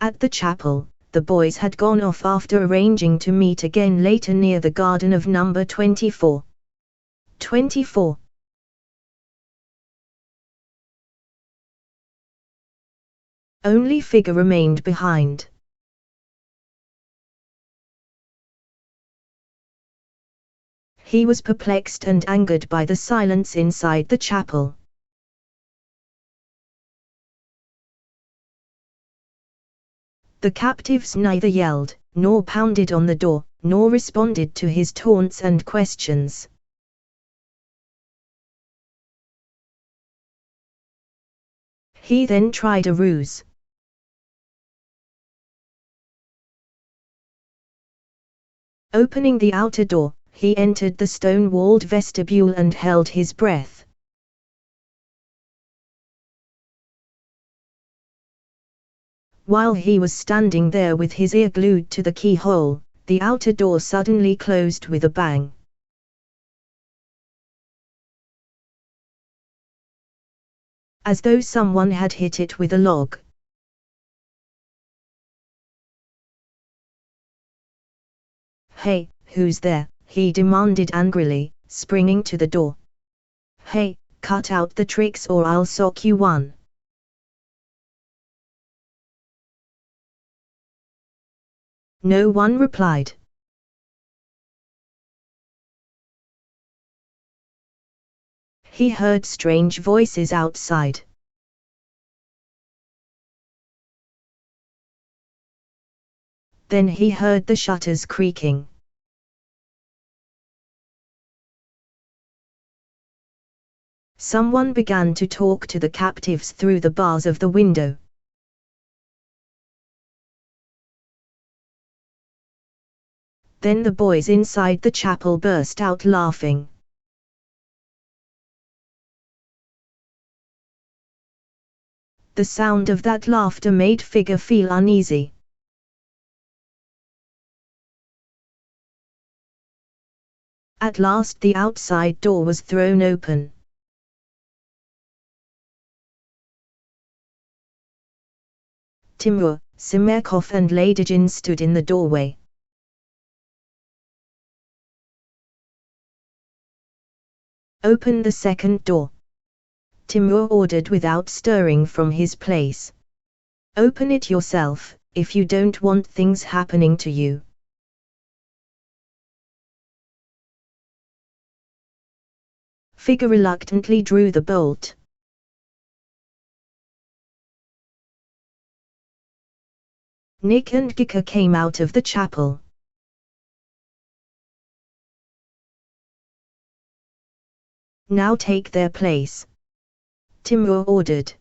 At the chapel, the boys had gone off after arranging to meet again later near the garden of number 24. 24. Only Figure remained behind. He was perplexed and angered by the silence inside the chapel. The captives neither yelled, nor pounded on the door, nor responded to his taunts and questions. He then tried a ruse. Opening the outer door, he entered the stone-walled vestibule and held his breath. While he was standing there with his ear glued to the keyhole, the outer door suddenly closed with a bang. As though someone had hit it with a log. "Hey, who's there?" he demanded angrily, springing to the door. "Hey, cut out the tricks or I'll sock you one." No one replied. He heard strange voices outside. Then he heard the shutters creaking. Someone began to talk to the captives through the bars of the window. Then the boys inside the chapel burst out laughing. The sound of that laughter made Figure feel uneasy. At last the outside door was thrown open. Timur, Simerkov and Ladygin stood in the doorway. "Open the second door," Timur ordered without stirring from his place. "Open it yourself, if you don't want things happening to you." Figure reluctantly drew the bolt. Nick and Gika came out of the chapel. "Now take their place," Timur ordered.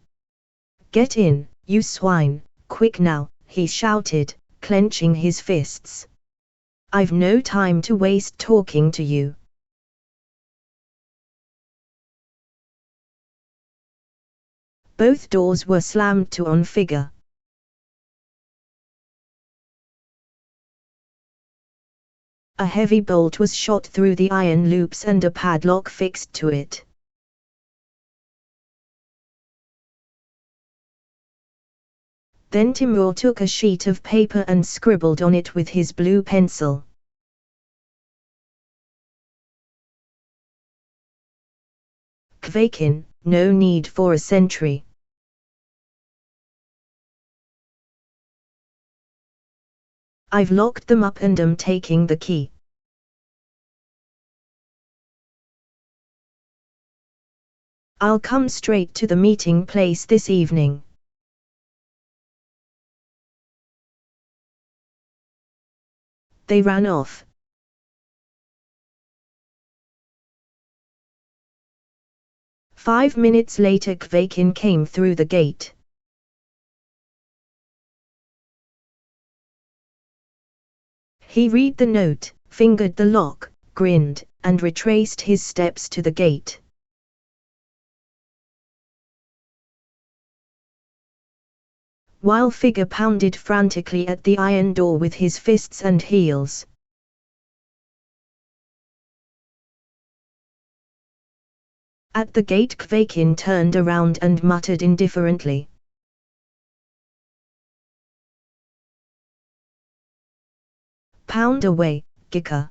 "Get in, you swine, quick now," he shouted, clenching his fists. "I've no time to waste talking to you." Both doors were slammed to on Figure. A heavy bolt was shot through the iron loops and a padlock fixed to it. Then Timur took a sheet of paper and scribbled on it with his blue pencil. "Kvakin, no need for a sentry. I've locked them up and am taking the key. I'll come straight to the meeting place this evening." They ran off. "5 minutes later Kvakin came through the gate. He read the note, fingered the lock, grinned, and retraced his steps to the gate. While Figure pounded frantically at the iron door with his fists and heels. At the gate Kvakin turned around and muttered indifferently. Pound away, Gika.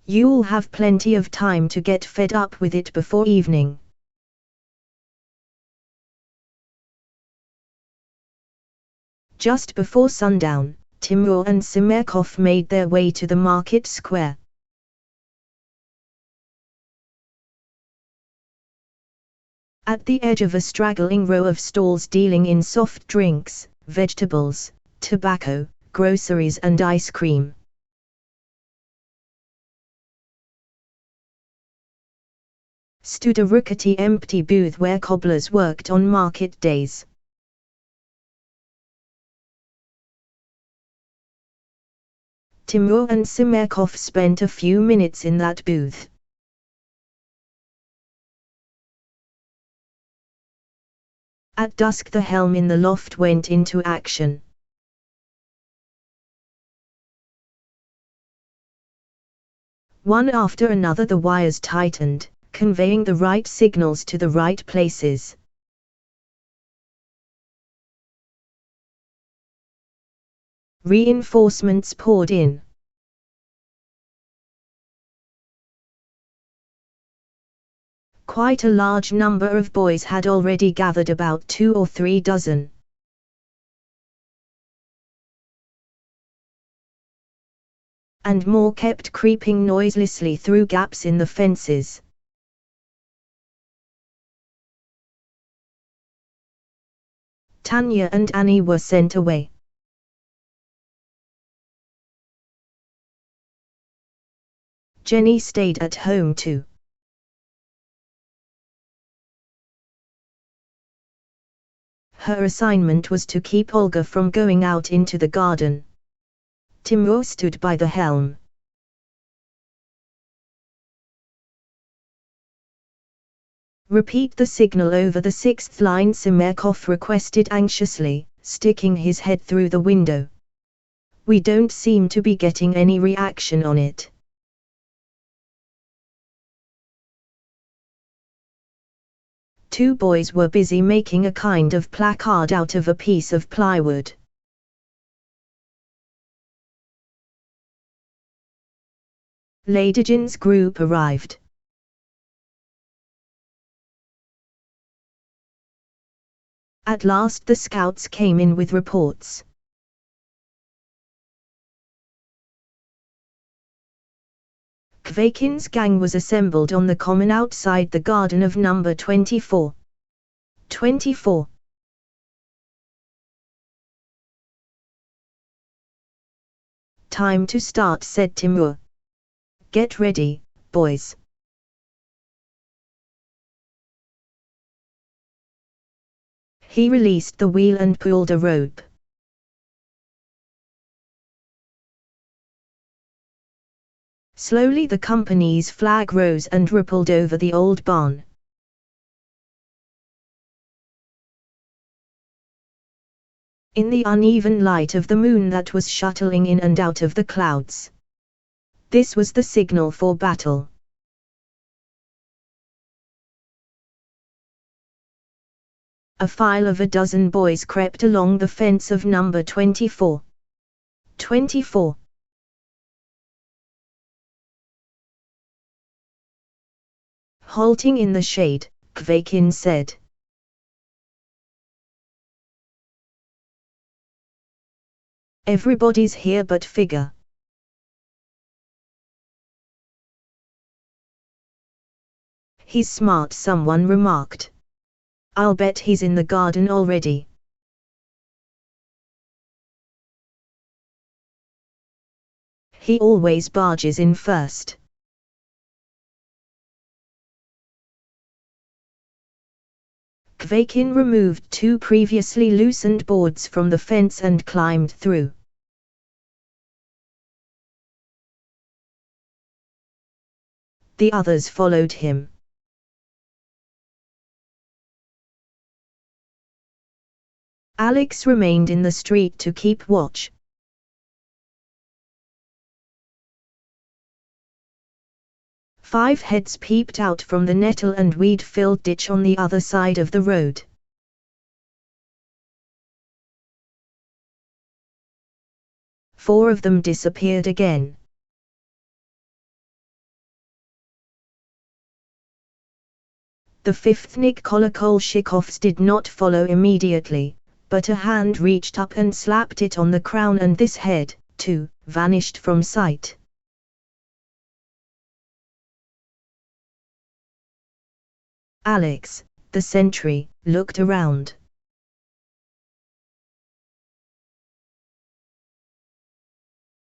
You'll have plenty of time to get fed up with it before evening. Just before sundown, Timur and Simerkov made their way to the market square. At the edge of a straggling row of stalls dealing in soft drinks, vegetables, tobacco, groceries and ice cream, stood a rickety empty booth where cobblers worked on market days. Timur and Simerkov spent a few minutes in that booth. At dusk the helm in the loft went into action. One after another the wires tightened, conveying the right signals to the right places. Reinforcements poured in. Quite a large number of boys had already gathered, about 2 or 3 dozen. And more kept creeping noiselessly through gaps in the fences. Tanya and Annie were sent away. Jenny stayed at home too. Her assignment was to keep Olga from going out into the garden. Timur stood by the helm. Repeat the signal over the 6th line, Simerkov requested anxiously, sticking his head through the window. We don't seem to be getting any reaction on it. Two boys were busy making a kind of placard out of a piece of plywood. Ladijin's group arrived. At last the scouts came in with reports. Kvakin's gang was assembled on the common outside the garden of number 24. 24. Time to start, said Timur. Get ready, boys. He released the wheel and pulled a rope. Slowly the company's flag rose and rippled over the old barn. In the uneven light of the moon that was shuttling in and out of the clouds. This was the signal for battle. A file of a dozen boys crept along the fence of number 24. 24. Halting in the shade, Kvakin said. Everybody's here but Figure. He's smart, someone remarked. I'll bet he's in the garden already. He always barges in first. Kvakin removed 2 previously loosened boards from the fence and climbed through. The others followed him. Alex remained in the street to keep watch. Five heads peeped out from the nettle and weed-filled ditch on the other side of the road. 4 of them disappeared again. The fifth Nikolakolshikovs did not follow immediately, but a hand reached up and slapped it on the crown, and this head, too, vanished from sight. Alex, the sentry, looked around.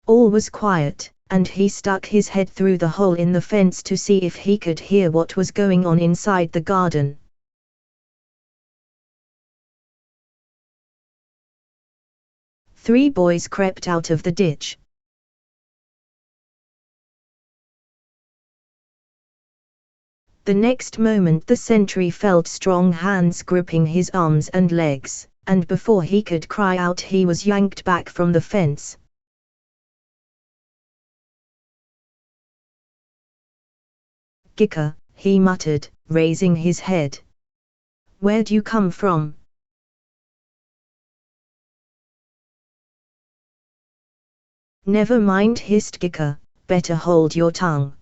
All was quiet, and he stuck his head through the hole in the fence to see if he could hear what was going on inside the garden. Three boys crept out of the ditch. The next moment the sentry felt strong hands gripping his arms and legs, and before he could cry out he was yanked back from the fence. "Gika," he muttered, raising his head. "Where'd you come from?" "Never mind," hissed Gika, "better hold your tongue.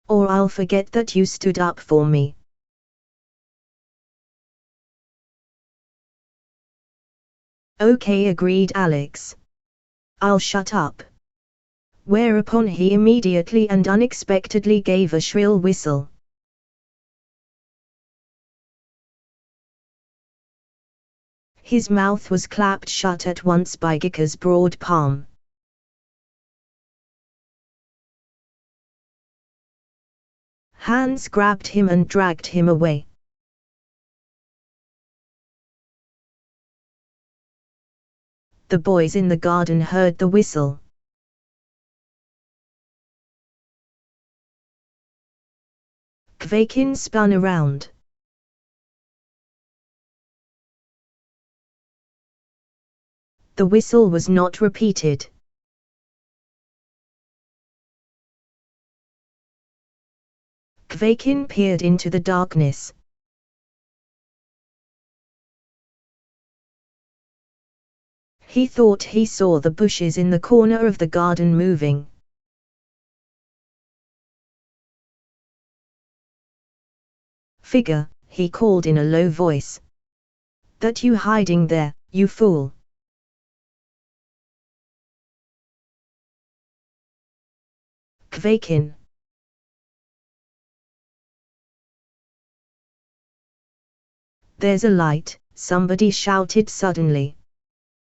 Or I'll forget that you stood up for me." "Okay," agreed Alex. "I'll shut up." Whereupon he immediately and unexpectedly gave a shrill whistle. His mouth was clapped shut at once by Gika's broad palm. Hands grabbed him and dragged him away. The boys in the garden heard the whistle. Kvakin spun around. The whistle was not repeated. Kvakin peered into the darkness. He thought he saw the bushes in the corner of the garden moving. "Figure," he called in a low voice. "That you hiding there, you fool." Kvakin. "There's a light," somebody shouted suddenly.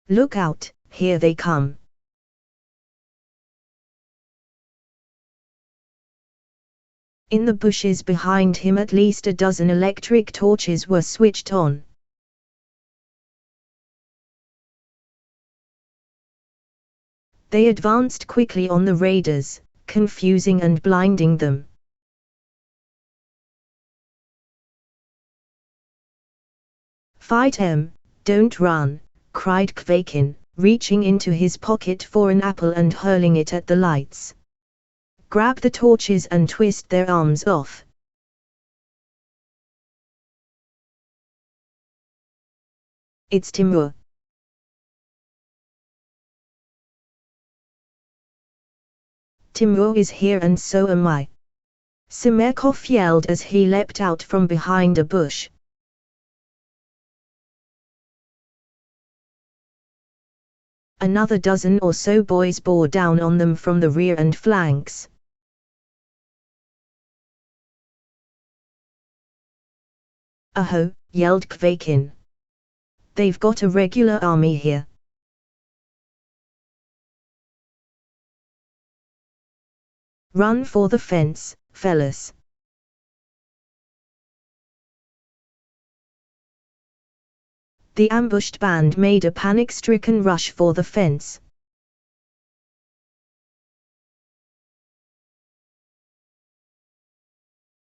"Look out, here they come." In the bushes behind him at least a dozen electric torches were switched on. They advanced quickly on the raiders, confusing and blinding them. "Fight 'em, don't run," cried Kvakin, reaching into his pocket for an apple and hurling it at the lights. "Grab the torches and twist their arms off." "It's Timur." "Timur is here and so am I," Semerkov yelled as he leapt out from behind a bush. Another dozen or so boys bore down on them from the rear and flanks. "Aho," yelled Kvakin. "They've got a regular army here." "Run for the fence, fellas." The ambushed band made a panic-stricken rush for the fence,